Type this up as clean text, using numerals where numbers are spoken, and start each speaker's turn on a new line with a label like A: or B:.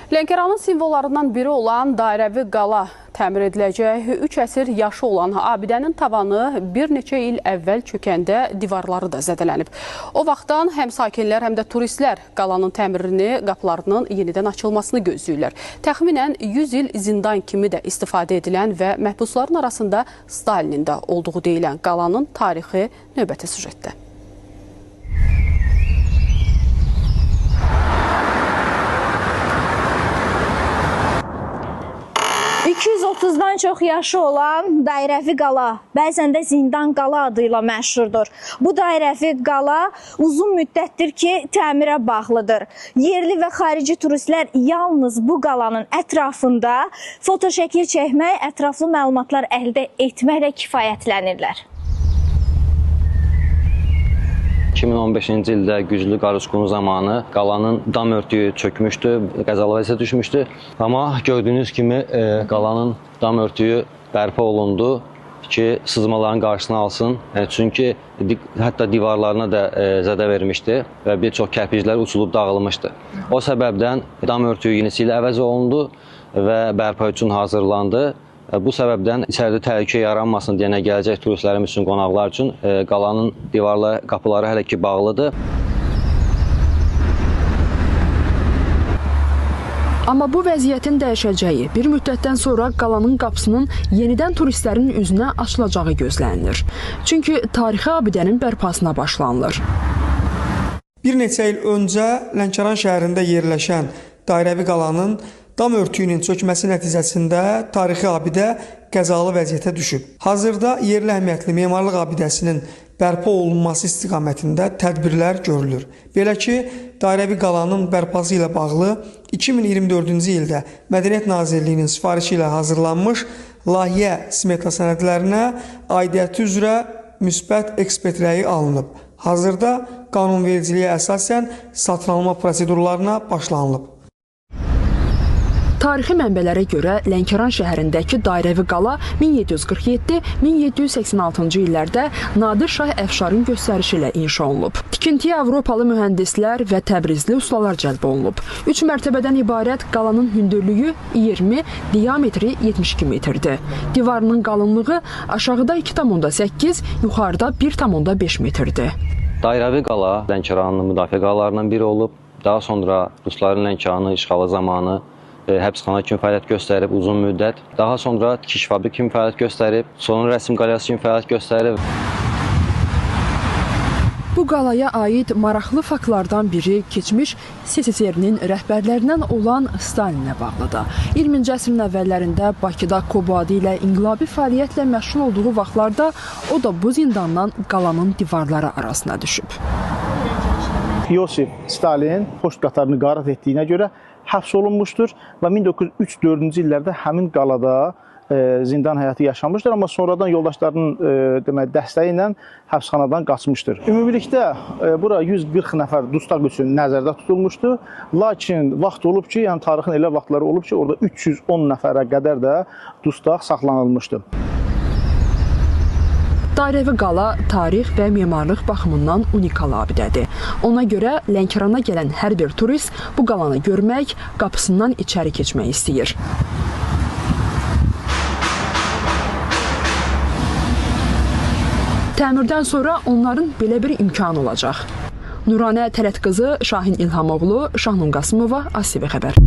A: Lənkəranın simvollarından biri olan dairəvi qala təmir ediləcək. 3 əsr yaşı olan abidənin tavanı bir neçə il əvvəl çökəndə divarları da zədələnib. O vaxtdan həm sakinlər, həm də turistlər qalanın təmirini, qapılarının yenidən açılmasını gözləyirlər. Təxminən 100 il zindan kimi də istifadə edilən və məhbusların arasında Stalinin də olduğu deyilən qalanın tarixi növbəti süjetdə.
B: 230-dan çox yaşı olan dairəvi qala, bəzən də zindan qala adıyla məşhurdur. Bu dairəvi qala uzun müddətdir ki, təmirə bağlıdır. Yerli və xarici turistlər yalnız bu qalanın ətrafında fotoşəkil çəkmək, ətraflı məlumatlar əldə etməklə kifayətlənirlər.
C: 2015-ci ildə güclü qar uçqunu zamanı qalanın dam örtüyü çökmüşdü, qəzalı vəziyyətə düşmüşdü. Amma gördüyünüz kimi qalanın dam örtüyü bərpa olundu ki, sızmaların qarşısını alsın. Çünki hətta divarlarına da zədə vermişdi və bir çox kərpiclər uçulub dağılmışdı. O səbəbdən dam örtüyü yenisi ilə əvəz olundu və bərpa üçün hazırlandı. Bu səbəbdən içəridə təhlükə yaranmasın deyənə gələcək turistlərimiz üçün, qonaqlar üçün qalanın divarları, qapıları hələ ki bağlıdır.
D: Amma bu vəziyyətin dəyişəcəyi, bir müddətdən sonra qalanın qapısının yenidən turistlərin üzünə açılacağı gözlənilir. Çünki tarixi abidənin bərpasına başlanılır.
E: Bir neçə il öncə Lənkəran şəhərində yerləşən dairəvi qalanın dam örtüyünün çökməsi nəticəsində tarixi abidə qəzalı vəziyyətə düşüb. Hazırda yerli əhəmiyyətli memarlıq abidəsinin bərpa olunması istiqamətində tədbirlər görülür. Belə ki, dairəvi qalanın bərpası ilə bağlı 2024-cü ildə Mədəniyyət Nazirliyinin sifarişi ilə hazırlanmış layihə smeta sənədlərinə aidiyyəti üzrə müsbət ekspert rəyi alınıb. Hazırda qanunvericiliyə əsasən satın alma prosedurlarına başlanılıb.
D: Tarixi mənbələrə görə Lənkəran şəhərindəki dairəvi qala 1747-1786-cı illərdə Nadir Şah Əfşarın göstərişi ilə inşa olunub. Tikintiyə Avropalı mühəndislər və Təbrizli ustalar cəlb olunub. 3 mərtəbədən ibarət qalanın hündürlüyü 20, diametri 72 metrdir. Divarının qalınlığı aşağıda 2,8, yuxarıda 1,5 metrdir.
C: Dairəvi qala Lənkəranın müdafiə qalalarından biri olub. Daha sonra Rusların Lənkəranı işğalı zamanı həbsxana kimi fəaliyyət göstərib uzun müddət. Daha sonra tikiş fabrik kimi fəaliyyət göstərib, sonra rəsm qalyası kimi fəaliyyət göstərib.
D: Bu qalaya aid maraqlı faktlardan biri keçmiş SSR-nin rəhbərlərindən olan Stalinlə bağlıdır. 20-ci əsrin əvvəllərində Bakıda Kobu adı ilə inqilabi fəaliyyətlə məşğul olduğu vaxtlarda o da bu zindandan qalanın divarları arasına düşüb.
F: Yosif Stalin poçt qatarını qarət etdiyinə görə həbs olunmuşdur və 1903-4-cü illərdə həmin qalada zindan həyatı yaşamışdır, amma sonradan yoldaşlarının dəstəyi ilə həbsxanadan qaçmışdır. Ümumilikdə bura 140 nəfər dustaq üçün nəzərdə tutulmuşdu, lakin vaxt olub ki, yəni tarixin elə vaxtları olub ki, orada 310 nəfərə qədər də dustaq saxlanılmışdı.
D: Dairəvi qala tarix və memarlıq baxımından unikal abidədir. Ona görə Lənkərana gələn hər bir turist bu qalanı görmək, qapısından içəri keçmək istəyir. Təmirdən sonra onların belə bir imkanı olacaq. Nuranə Tələt qızı, Şahin İlhamoğlu, Şahnun Qasımova, ATV Xəbər.